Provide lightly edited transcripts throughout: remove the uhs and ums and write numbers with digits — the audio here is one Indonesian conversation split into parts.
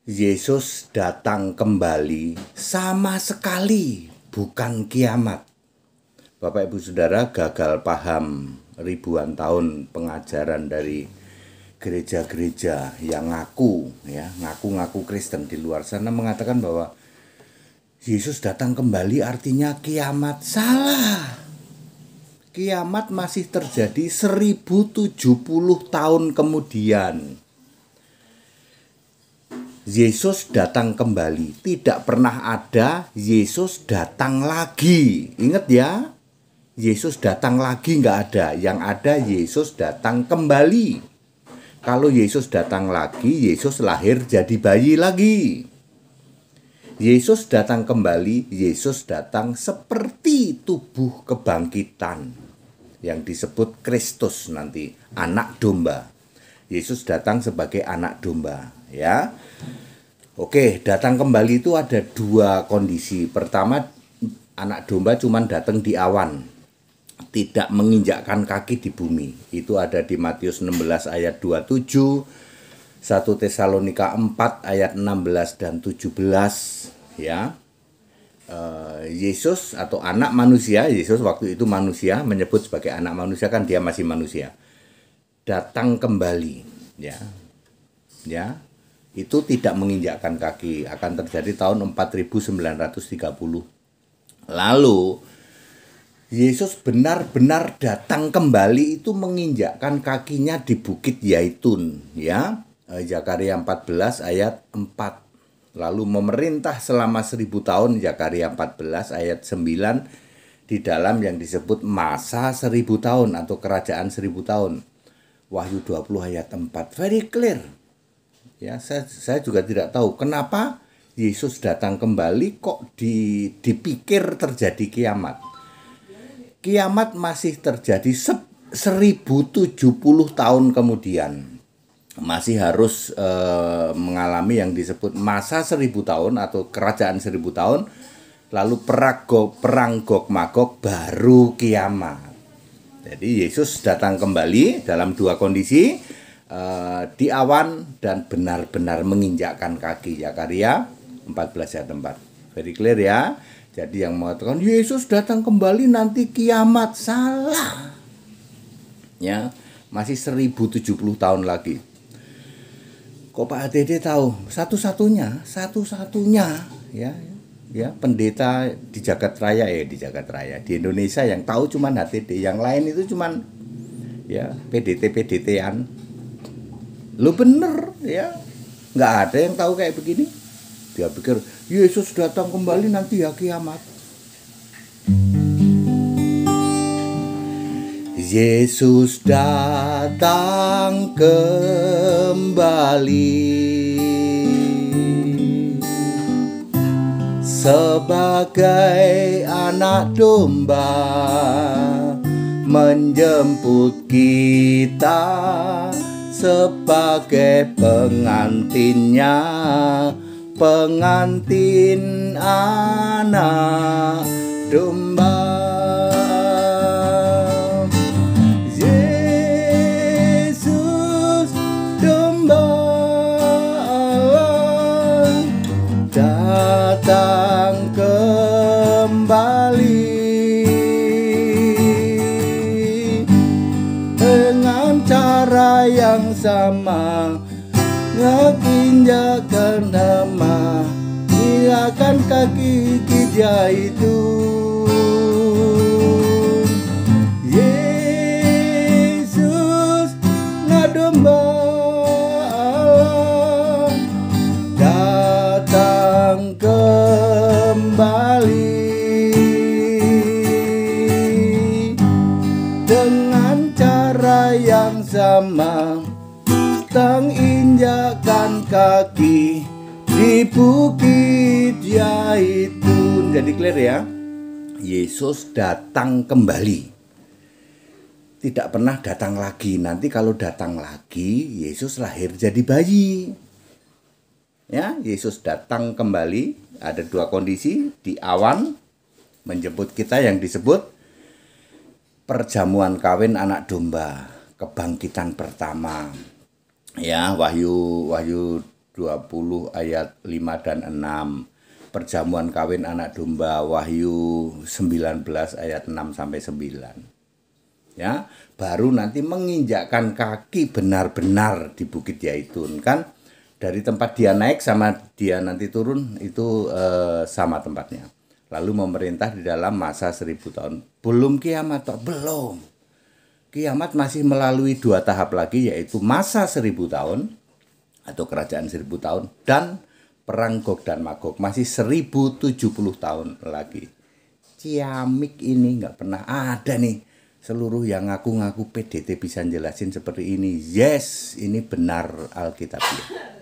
Yesus datang kembali sama sekali bukan kiamat. Bapak Ibu Saudara, gagal paham ribuan tahun pengajaran dari gereja-gereja yang ngaku Kristen di luar sana mengatakan bahwa Yesus datang kembali artinya kiamat. Salah. Kiamat masih terjadi 1070 tahun kemudian. Yesus datang kembali, tidak pernah ada Yesus datang lagi. Ingat ya, Yesus datang lagi nggak ada, yang ada Yesus datang kembali. Kalau Yesus datang lagi, Yesus lahir jadi bayi lagi. Yesus datang kembali, Yesus datang seperti tubuh kebangkitan yang disebut Kristus nanti, anak domba. Yesus datang sebagai anak domba, ya. Oke, datang kembali itu ada dua kondisi. Pertama, anak domba cuman datang di awan, tidak menginjakkan kaki di bumi. Itu ada di Matius 16 ayat 27, 1 Tesalonika 4 ayat 16 dan 17, ya. Yesus atau anak manusia, Yesus waktu itu manusia, menyebut sebagai anak manusia, kan dia masih manusia, datang kembali, ya. Itu tidak menginjakkan kaki, akan terjadi tahun 4930. Lalu Yesus benar-benar datang kembali itu menginjakkan kakinya di Bukit Yaitun, ya. Zakaria 14 ayat 4. Lalu memerintah selama 1000 tahun, Zakaria 14 ayat 9, di dalam yang disebut masa 1000 tahun atau kerajaan 1000 tahun. Wahyu 20 ayat 4. Very clear. Ya, saya juga tidak tahu kenapa Yesus datang kembali kok dipikir terjadi kiamat. Kiamat masih terjadi 1070 tahun kemudian. Masih harus mengalami yang disebut masa 1000 tahun atau kerajaan 1000 tahun. Lalu perang Gog Magog, baru kiamat. Jadi Yesus datang kembali dalam dua kondisi, di awan dan benar-benar menginjakkan kaki. Zakaria 14 ayat 4. Very clear ya. Jadi yang mengatakan Yesus datang kembali nanti kiamat, salah. Ya, masih 1070 tahun lagi. Kok Pak ADD tahu? Satu-satunya ya pendeta di jagat raya di Indonesia yang tahu cuman HTD, yang lain itu cuman ya PDT-an. Lu bener ya, nggak ada yang tahu kayak begini. Dia pikir Yesus datang kembali nanti ya kiamat. Yesus datang kembali sebagai anak domba, menjemput kita sebagai pengantinnya, pengantin anak domba. Yesus domba Allah datang kembali dengan cara yang sama, menginjakkan nama, injakkan kaki dia itu. Yesus anak domba Allah datang kembali dengan cara yang sama, injakkan kaki di Bukit Yaitun. Jadi clear ya, Yesus datang kembali, tidak pernah datang lagi. Nanti kalau datang lagi, Yesus lahir jadi bayi. Ya, Yesus datang kembali, ada dua kondisi, di awan menjemput kita yang disebut perjamuan kawin anak domba, kebangkitan pertama. Ya, Wahyu 20 ayat 5 dan 6. Perjamuan kawin anak domba Wahyu 19 ayat 6 sampai 9. Ya, baru nanti menginjakkan kaki benar-benar di Bukit Zaitun kan, dari tempat dia naik sama dia nanti turun itu sama tempatnya. Lalu memerintah di dalam masa 1000 tahun. Belum kiamat toh, belum. Kiamat masih melalui 2 tahap lagi, yaitu masa 1000 tahun atau kerajaan 1000 tahun dan perang Gog dan Magog masih 1070 tahun lagi. Ciamik ini nggak pernah ada nih seluruh yang ngaku-ngaku PDT bisa jelasin seperti ini. Yes, ini benar Alkitabiah.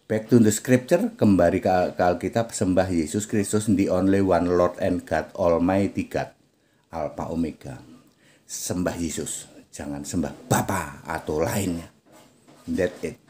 Back to the scripture, kembali ke Alkitab, sembah Yesus Kristus, the only one Lord and God, Almighty God, Alpha Omega. Sembah Yesus, jangan sembah Bapa atau lainnya. That's it.